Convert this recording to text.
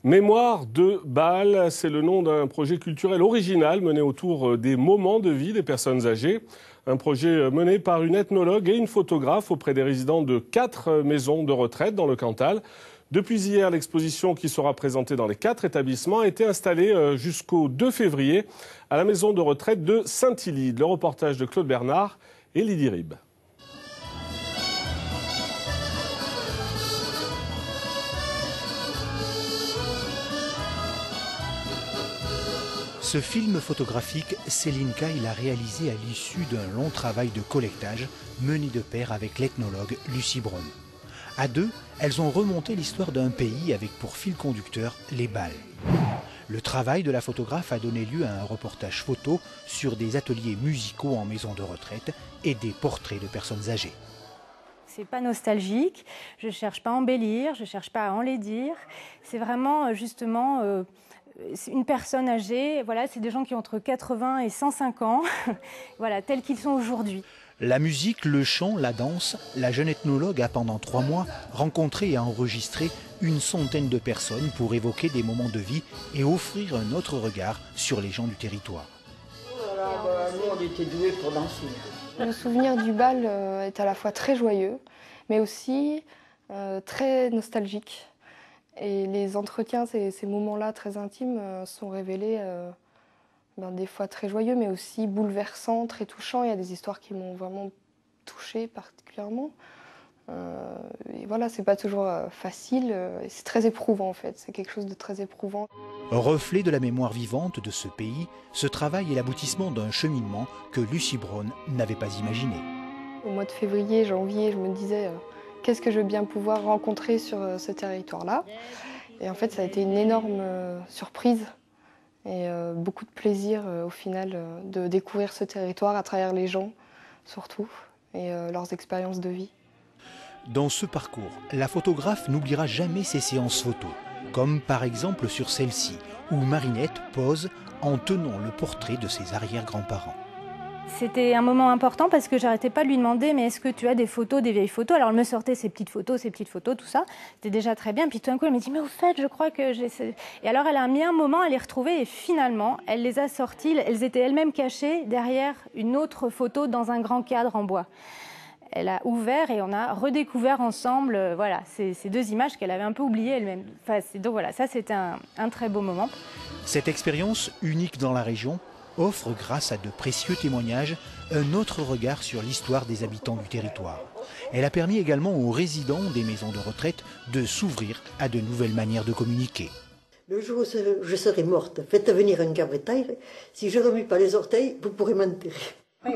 Mémoire de Bâle, c'est le nom d'un projet culturel original mené autour des moments de vie des personnes âgées. Un projet mené par une ethnologue et une photographe auprès des résidents de 4 maisons de retraite dans le Cantal. Depuis hier, l'exposition qui sera présentée dans les 4 établissements a été installée jusqu'au 2 février à la maison de retraite de Saint-Illide. Le reportage de Claude Bernard et Lydie Rib. Ce film photographique, Céline Caille l'a réalisé à l'issue d'un long travail de collectage mené de pair avec l'ethnologue Lucie Braun. À deux, elles ont remonté l'histoire d'un pays avec pour fil conducteur les Bâles. Le travail de la photographe a donné lieu à un reportage photo sur des ateliers musicaux en maison de retraite et des portraits de personnes âgées. C'est pas nostalgique, je cherche pas à embellir, je cherche pas à enlaidir. C'est vraiment justement une personne âgée, voilà, c'est des gens qui ont entre 80 et 105 ans, voilà, tels qu'ils sont aujourd'hui. La musique, le chant, la danse, la jeune ethnologue a pendant 3 mois rencontré et enregistré une centaine de personnes pour évoquer des moments de vie et offrir un autre regard sur les gens du territoire. Nous, on était doués pour danser. Le souvenir du bal est à la fois très joyeux, mais aussi très nostalgique. Et les entretiens, ces moments-là très intimes, sont révélés des fois très joyeux, mais aussi bouleversants, très touchants. Il y a des histoires qui m'ont vraiment touchée particulièrement. Et voilà, c'est pas toujours facile, c'est très éprouvant en fait, c'est quelque chose de très éprouvant. Reflet de la mémoire vivante de ce pays, ce travail est l'aboutissement d'un cheminement que Lucie Braun n'avait pas imaginé. Au mois de février, janvier, je me disais qu'est-ce que je vais bien pouvoir rencontrer sur ce territoire-là. Et en fait, ça a été une énorme surprise et beaucoup de plaisir au final de découvrir ce territoire à travers les gens surtout et leurs expériences de vie. Dans ce parcours, la photographe n'oubliera jamais ses séances photos, comme par exemple sur celle-ci, où Marinette pose en tenant le portrait de ses arrière-grands-parents. C'était un moment important parce que j'arrêtais pas de lui demander mais est-ce que tu as des photos, des vieilles photos? Alors elle me sortait ces petites photos, tout ça. C'était déjà très bien. Puis tout d'un coup elle me dit mais au fait je crois que j'ai... Et alors elle a mis un moment à les retrouver et finalement elle les a sorties. Elles étaient elles-mêmes cachées derrière une autre photo dans un grand cadre en bois. Elle a ouvert et on a redécouvert ensemble voilà, ces 2 images qu'elle avait un peu oubliées elle-même. Enfin, donc voilà, ça c'était un très beau moment. Cette expérience unique dans la région offre, grâce à de précieux témoignages, un autre regard sur l'histoire des habitants du territoire. Elle a permis également aux résidents des maisons de retraite de s'ouvrir à de nouvelles manières de communiquer. Le jour où je serai morte, faites venir un cabretaille. Si je ne remue pas les orteils, vous pourrez m'enterrer. Oui,